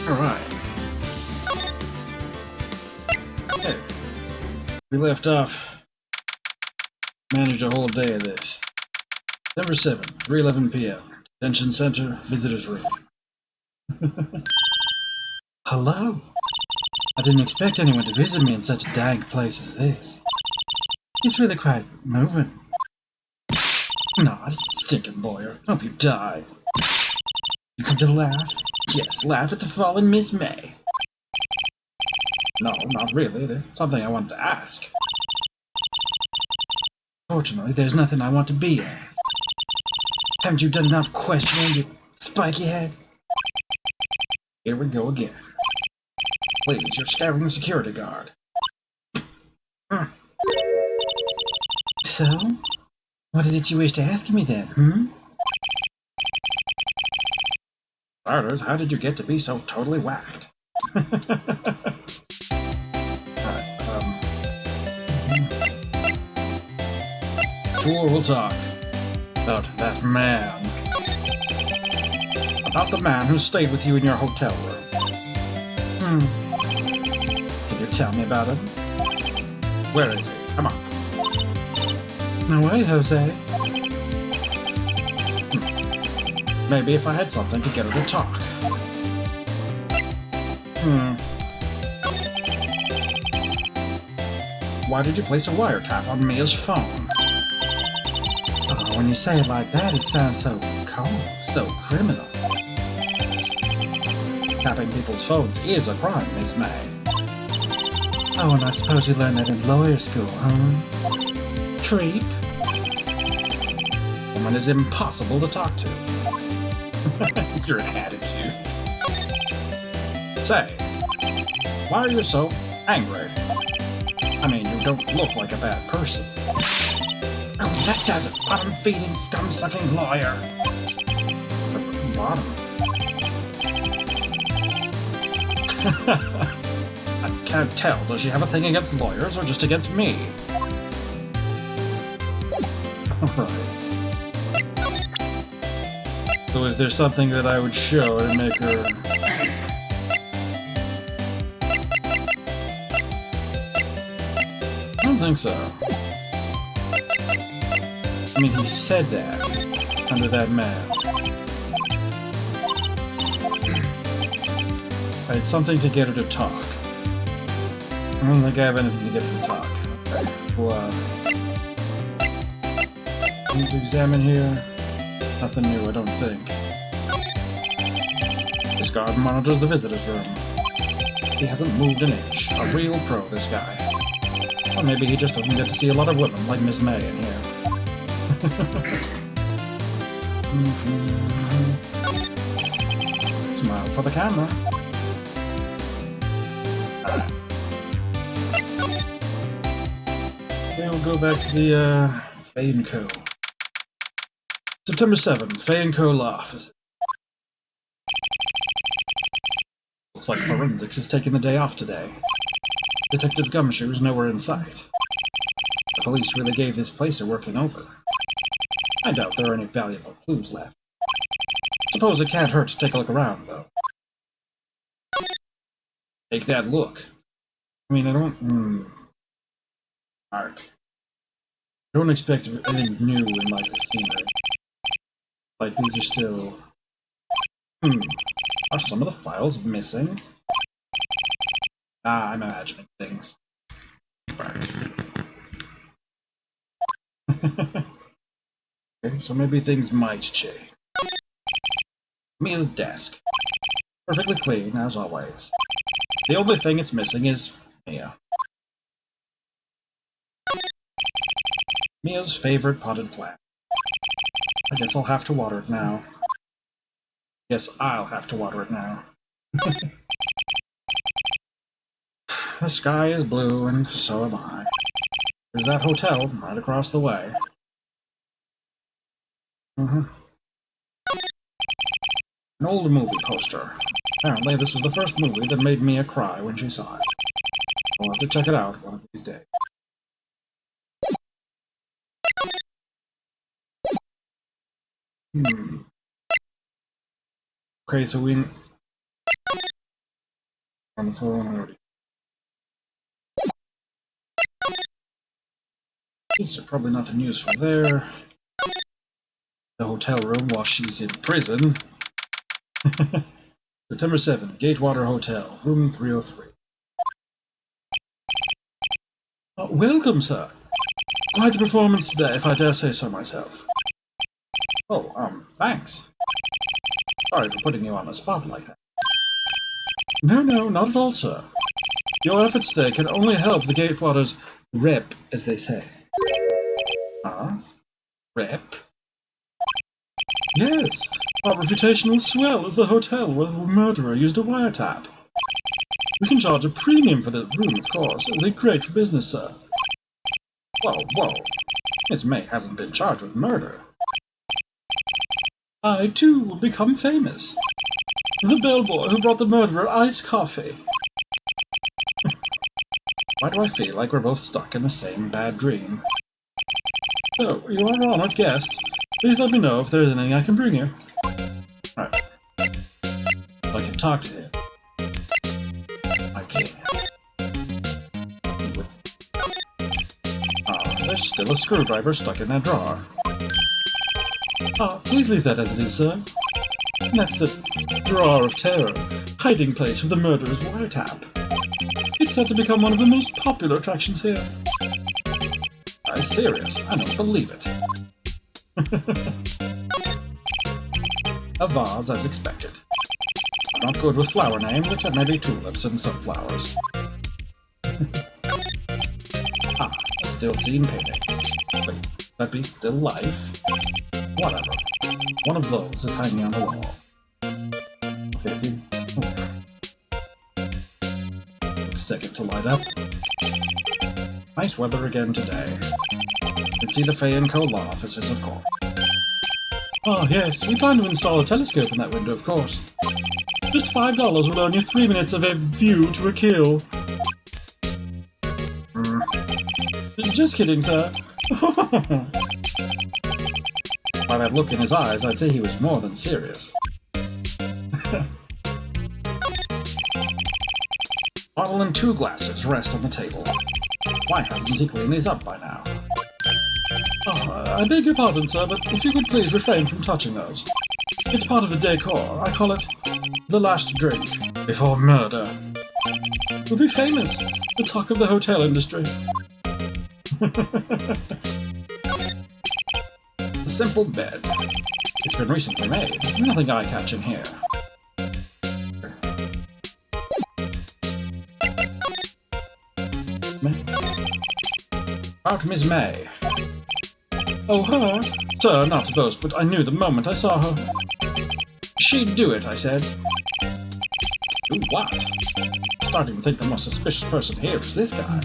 Alright. Hey. We left off. Managed a whole day of this. December 7th, 3:11 p.m. Detention Center, Visitor's Room. Hello? I didn't expect anyone to visit me in such a dank place as this. It's really quite moving. Not, stinking lawyer. Hope you die. You come to laugh? Yes, laugh at the fallen Miss May. No, not really. There's something I wanted to ask. Fortunately, there's nothing I want to be asked. Haven't you done enough questioning, you spiky head? Here we go again. Please, you're scaring the security guard. So? What is it you wish to ask me then, Starters, how did you get to be so totally whacked? Sure, we'll talk. About that man. About the man who stayed with you in your hotel room. Can you tell me about him? Where is he? Come on. No way, Jose. Maybe if I had something to get her to talk. Why did you place a wiretap on Mia's phone? Oh, when you say it like that, it sounds so cold, so criminal. Tapping people's phones is a crime, Miss May. Oh, and I suppose you learned that in lawyer school, Creep. Woman is impossible to talk to. Your attitude. Say, why are you so angry? I mean, you don't look like a bad person. Oh, that does it, bottom-feeding, scum-sucking lawyer. Bottom? I can't tell. Does she have a thing against lawyers or just against me? Alright. So is there something that I would show to make her... I don't think so. I mean, he said that under that mask. I had something to get her to talk. I don't think I have anything to get her to talk. Okay. Well, need to examine here. Nothing new, I don't think. This guard monitors the visitor's room. He hasn't moved an inch. A real pro, this guy. Or maybe he just doesn't get to see a lot of women like Miss May in here. Smile for the camera. Okay, we'll go back to the Fay & Co. September 7th, Phoenix Wright Law Offices. Looks like forensics is taking the day off today. Detective Gumshoe's nowhere in sight. The police really gave this place a working over. I doubt there are any valuable clues left. Suppose it can't hurt to take a look around, though. Take that look. I mean, I don't... Mark. I don't expect anything new in, like, the scenery. Like, these are still... Are some of the files missing? Ah, I'm imagining things. Okay, so maybe things might change. Mia's desk. Perfectly clean, as always. The only thing it's missing is Mia. Mia's favorite potted plant. I guess I'll have to water it now. Guess I'll have to water it now. The sky is blue, and so am I. There's that hotel right across the way. An old movie poster. Apparently, this was the first movie that made Mia cry when she saw it. I'll have to check it out one of these days. Okay, so On the phone already. These are probably nothing useful there. The hotel room while she's in prison. September 7th, Gatewater Hotel, room 303. Welcome, sir. Quite the performance today, if I dare say so myself. Oh, thanks. Sorry for putting you on the spot like that. No, not at all, sir. Your efforts today can only help the Gatewater's rep, as they say. Rep? Yes, our reputation will swell as the hotel where the murderer used a wiretap. We can charge a premium for the room, of course. It'll be great for business, sir. Whoa. Miss May hasn't been charged with murder. I, too, will become famous. The bellboy who brought the murderer iced coffee. Why do I feel like we're both stuck in the same bad dream? So, you are our honored guest. Please let me know if there is anything I can bring you. Alright. I can talk to him. I can. There's still a screwdriver stuck in that drawer. Please leave that as it is, sir. That's the drawer of terror, hiding place for the murderer's wiretap. It's set to become one of the most popular attractions here. Serious? I don't believe it. A vase as expected. I'm not good with flower names, except maybe tulips and sunflowers. Still seen painting. Wait, that be still life? Whatever. One of those is hanging on the wall. Okay, Took a second to light up. Nice weather again today. You can see the Phoenix Law Offices, of course. Oh, yes, we plan to install a telescope in that window, of course. Just $5 will earn you 3 minutes of a view to a kill. Just kidding, sir. By that look in his eyes, I'd say he was more than serious. Bottle and 2 glasses rest on the table. Why hasn't he cleaned these up by now? I beg your pardon, sir, but if you could please refrain from touching those. It's part of the decor. I call it the last drink before murder. We'll be famous. The talk of the hotel industry. A simple bed. It's been recently made. Nothing eye-catching here. About Miss May. Oh, her? Sir, not to boast, but I knew the moment I saw her. She'd do it, I said. Do what? I'm starting to think the most suspicious person here is this guy.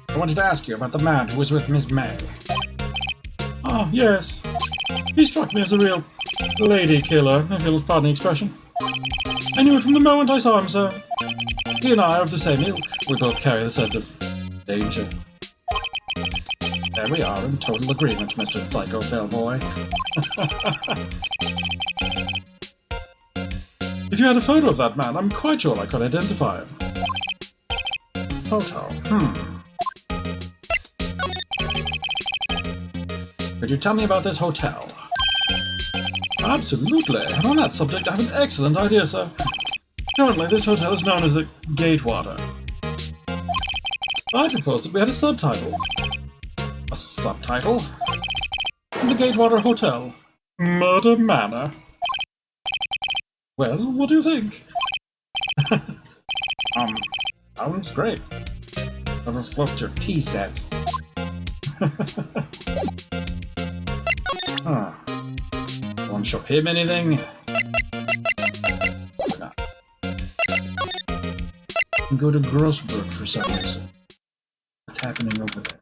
I wanted to ask you about the man who was with Miss May. Oh, yes. He struck me as a real lady killer, if you'll pardon the expression. I knew it from the moment I saw him, sir. He and I are of the same ilk. We both carry the sense of danger. There we are, in total agreement, Mr. Psycho Bellboy. If you had a photo of that man, I'm quite sure I could identify him. Photo? Could you tell me about this hotel? Absolutely. And on that subject, I have an excellent idea, sir. Currently, this hotel is known as the Gatewater. I propose that we had a subtitle. A subtitle? The Gatewater Hotel. Murder Manor. Well, what do you think? Sounds great. Never float your tea set. Want to show him anything? Go to Grossberg for some reason. What's happening over there?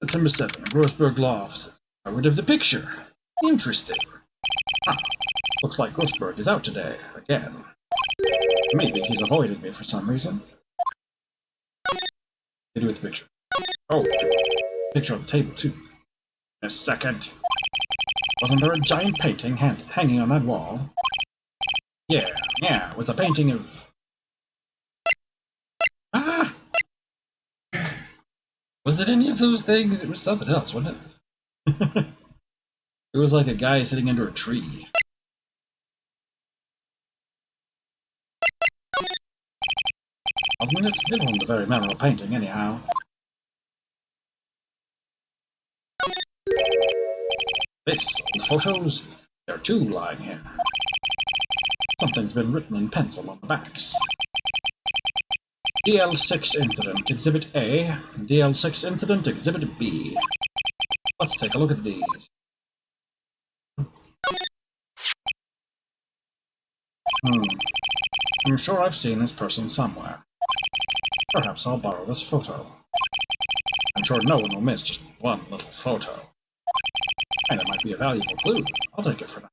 September 7th, Roseburg Law Offices. Forward of the picture. Interesting. Looks like Grossberg is out today, again. Maybe he's avoiding me for some reason. What do you do with the picture? Oh, picture on the table, too. In a second. Wasn't there a giant painting hanging on that wall? Yeah, it was a painting of... Ah! Was it any of those things? It was something else, wasn't it? It was like a guy sitting under a tree. Wasn't it? It wasn't a very memorable painting, anyhow. This, old photos, there are two lying here. Something's been written in pencil on the backs. DL6 Incident, Exhibit A. DL6 Incident, Exhibit B. Let's take a look at these. I'm sure I've seen this person somewhere. Perhaps I'll borrow this photo. I'm sure no one will miss just one little photo. And it might be a valuable clue. I'll take it for now.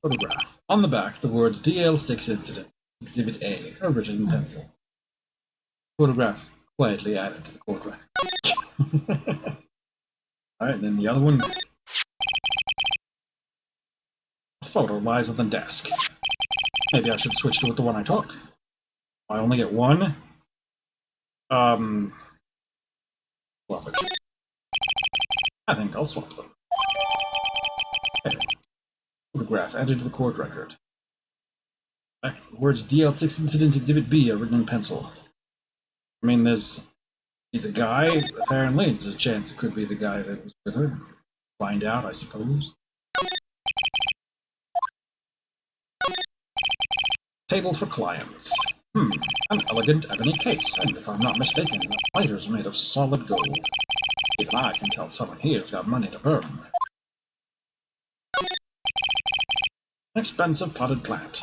Photograph. On the back, the words DL6 Incident, Exhibit A, are written in pencil. Photograph quietly added to the court record. Alright, then the other one. The photo lies on the desk. Maybe I should switch to the one I took. I only get one. Swap it. I think I'll swap them. Okay. Photograph added to the court record. The words DL6 Incident Exhibit B are written in pencil. I mean, he's a guy, apparently. There's a chance it could be the guy that was with her. Find out, I suppose. Table for clients. An elegant ebony case, and if I'm not mistaken, the plater's made of solid gold. Even I can tell someone here's got money to burn. An expensive potted plant.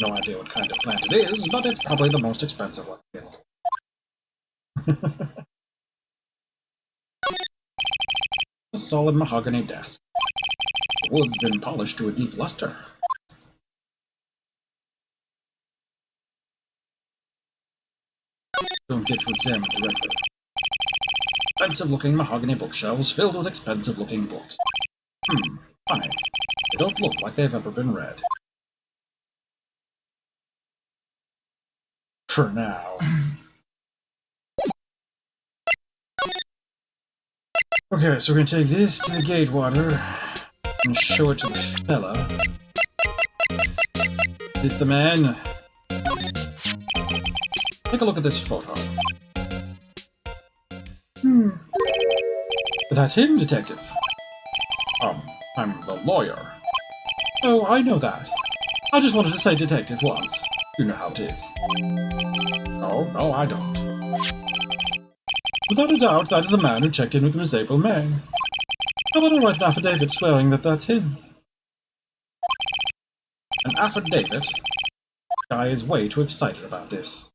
No idea what kind of plant it is, but it's probably the most expensive one available. A solid mahogany desk. The wood's been polished to a deep luster. Don't get to examine directly. Expensive-looking mahogany bookshelves filled with expensive-looking books. Funny. They don't look like they've ever been read. For now. Okay, so we're gonna take this to the gatewater and show it to the fella. Is the man? Take a look at this photo. That's him, detective. I'm the lawyer. Oh, I know that. I just wanted to say detective once. You know how it is. No, I don't. Without a doubt, that is the man who checked in with Miss April May. How about I write an affidavit swearing that that's him? An affidavit? Guy is way too excited about this.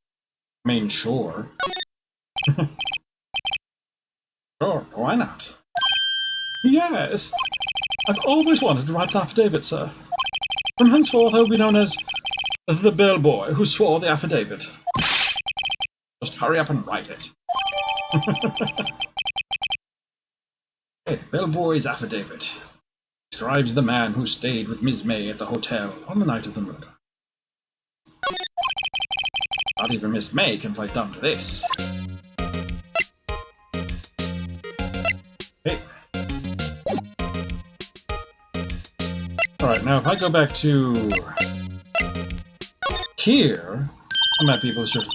I mean, sure. Sure, why not? Yes! I've always wanted to write an affidavit, sir. From henceforth, I will be known as the bellboy who swore the affidavit. Just hurry up and write it. Okay, bellboy's affidavit describes the man who stayed with Miss May at the hotel on the night of the murder. Not even Miss May can play dumb to this. Okay. Alright, now if I go back to here, I might be able to sort of...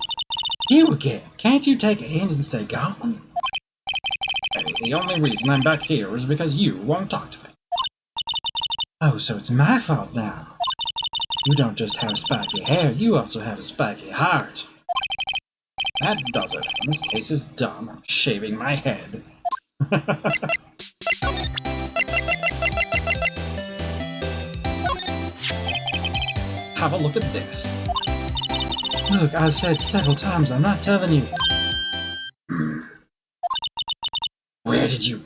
You again! Can't you take a hint and stay gone? Hey, the only reason I'm back here is because you won't talk to me. Oh, so it's my fault now. You don't just have spiky hair, you also have a spiky heart. That does it. This case is done. I'm shaving my head. Have a look at this. Look, I've said several times, I'm not telling you. Where did you...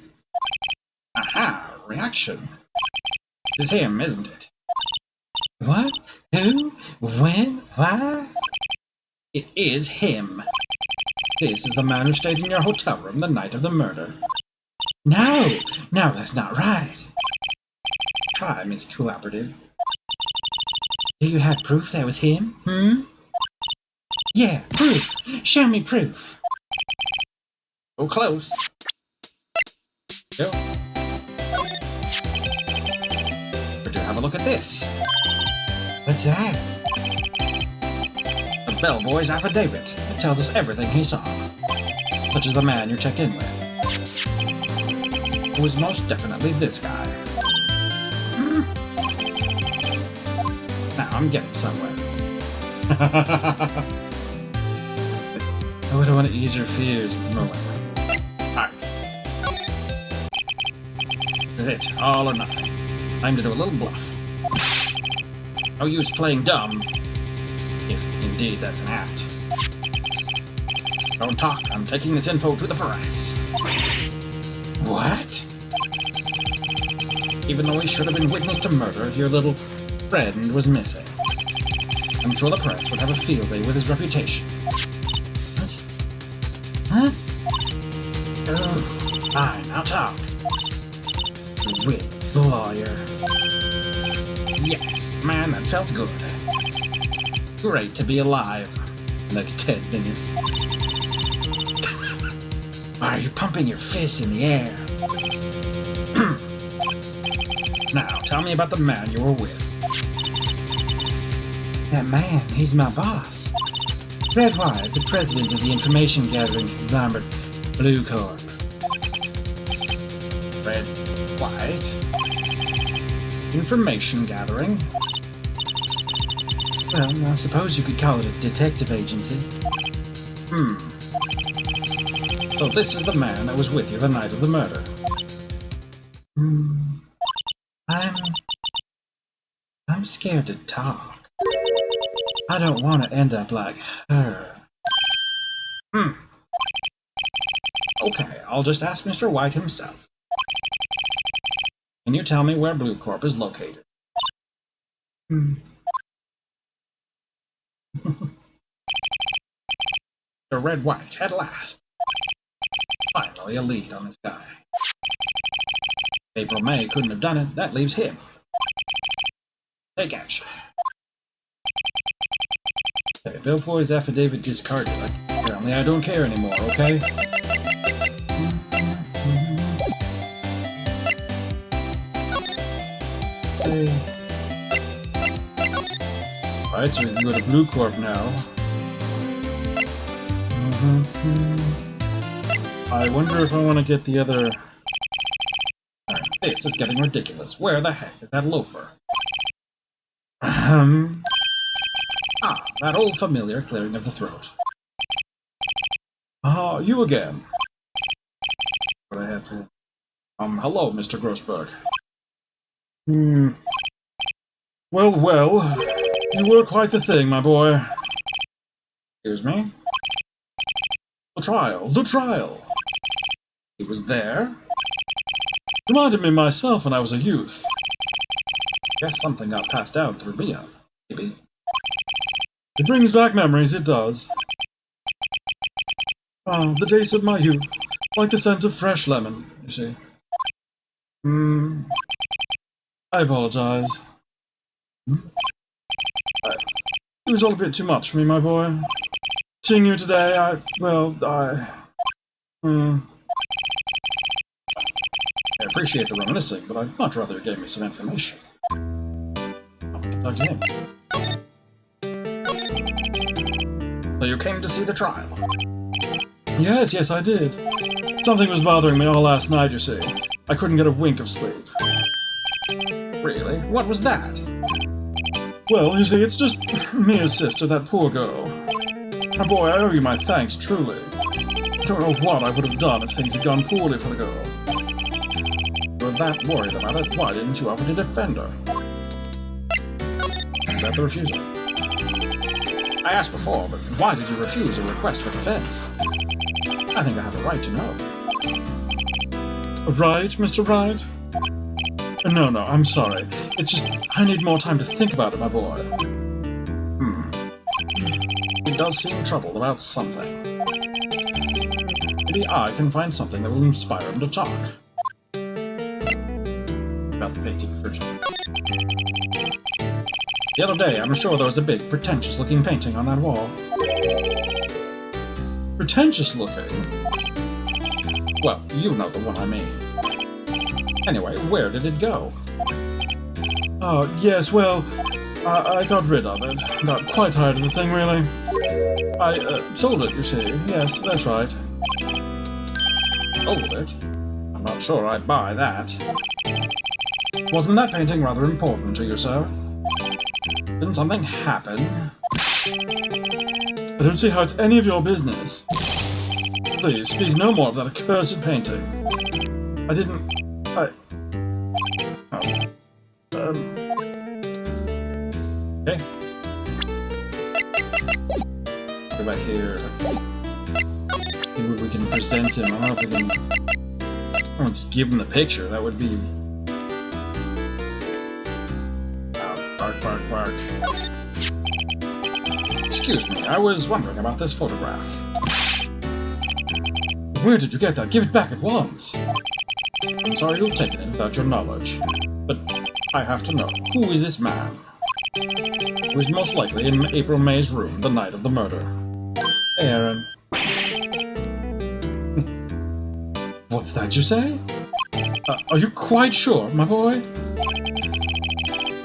Aha! Reaction. This is him, isn't it? What? Who? When? Why? It is him. This is the man who stayed in your hotel room the night of the murder. No! No, that's not right. Try, Miss Cooperative. Do you have proof that was him? Yeah, proof. Show me proof. Go close. Go. Would you have a look at this? What's that? The bellboy's affidavit. It tells us everything he saw. Such as the man you checked in with. It was most definitely this guy. Now I'm getting somewhere. I wouldn't want to ease your fears at the moment. Alright. This is it, all or nothing. Time to do a little bluff. No use playing dumb, if indeed that's an act. Don't talk, I'm taking this info to the press. What? Even though he should have been witness to murder, your little friend was missing. I'm sure the press would have a field day with his reputation. What? Huh? Oh, fine, I'll talk. With the lawyer. Yes, man, that felt good. Great to be alive. Next 10 minutes. Why are you pumping your fists in the air? Now, tell me about the man you were with. That man, he's my boss. Red Wright, the president of the information gathering conglomerate Blue Corp. Red Wright? Information gathering? Well, I suppose you could call it a detective agency. So this is the man that was with you the night of the murder. I'm scared to talk. I don't want to end up like her. Okay, I'll just ask Mr. White himself. Can you tell me where Blue Corp is located? The Red White, at last. Finally a lead on this guy. April May couldn't have done it, that leaves him. Take action. Okay, Bellboy's affidavit discarded. Apparently I don't care anymore, okay? Okay. Alright, so we can go to Blue Corp now. I wonder if I want to get the other... Alright, this is getting ridiculous. Where the heck is that loafer? That old familiar clearing of the throat. Ah, you again. What I have for you? Hello, Mr. Grossberg. Well, you were quite the thing, my boy. Excuse me? The trial. He was there? Reminded me of myself when I was a youth. Guess something got passed down through me, maybe. It brings back memories, it does. The days of my youth, like the scent of fresh lemon, you see. I apologize. It was all a bit too much for me, my boy. Seeing you today, I appreciate the reminiscing, but I'd much rather you gave me some information. I can talk to him. So you came to see the trial? Yes, I did. Something was bothering me all last night, you see. I couldn't get a wink of sleep. Really? What was that? Well, you see, it's just Mia's sister, that poor girl. My boy, I owe you my thanks, truly. I don't know what I would have done if things had gone poorly for the girl. You were that worried about it, why didn't you offer to defend her? Is that the refusal? I asked before, but why did you refuse a request for defense? I think I have a right to know. Right, Mr. Wright? No, I'm sorry. It's just, I need more time to think about it, my boy. He does seem troubled about something. Maybe I can find something that will inspire him to talk. About the painting for The other day, I'm sure there was a big, pretentious-looking painting on that wall. Pretentious-looking? Well, you know the one I mean. Anyway, where did it go? Oh, yes, well, I got rid of it. Got quite tired of the thing, really. I sold it, you see. Yes, that's right. Sold it? I'm not sure I'd buy that. Wasn't that painting rather important to you, sir? Didn't something happen? I don't see how it's any of your business. Please, speak no more of that accursed painting. I didn't... Okay. Go back here. Maybe we can present him. I don't know if we can... I don't just give him the picture. That would be... Bark, bark, bark. Excuse me, I was wondering about this photograph. Where did you get that? Give it back at once! I'm sorry to have taken it without your knowledge, but I have to know, who is this man? Who is most likely in April May's room the night of the murder? Aaron. What's that you say? Are you quite sure, my boy?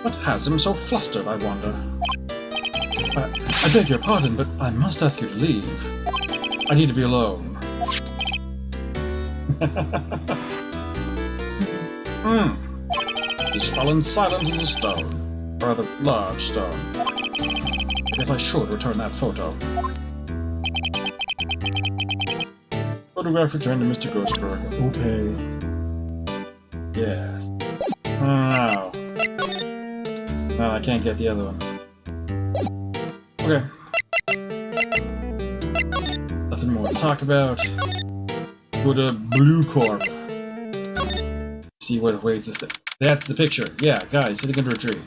What has him so flustered, I wonder? I beg your pardon, but I must ask you to leave. I need to be alone. He's fallen silent as a stone. A rather large stone. I guess I should return that photo. Photograph returned to Mr. Grossberg. Okay. Yes. Oh. No, I can't get the other one. Okay. Nothing more to talk about. Go to Blue Corp. See what awaits us there. That's the picture. Yeah, guys sitting under a tree.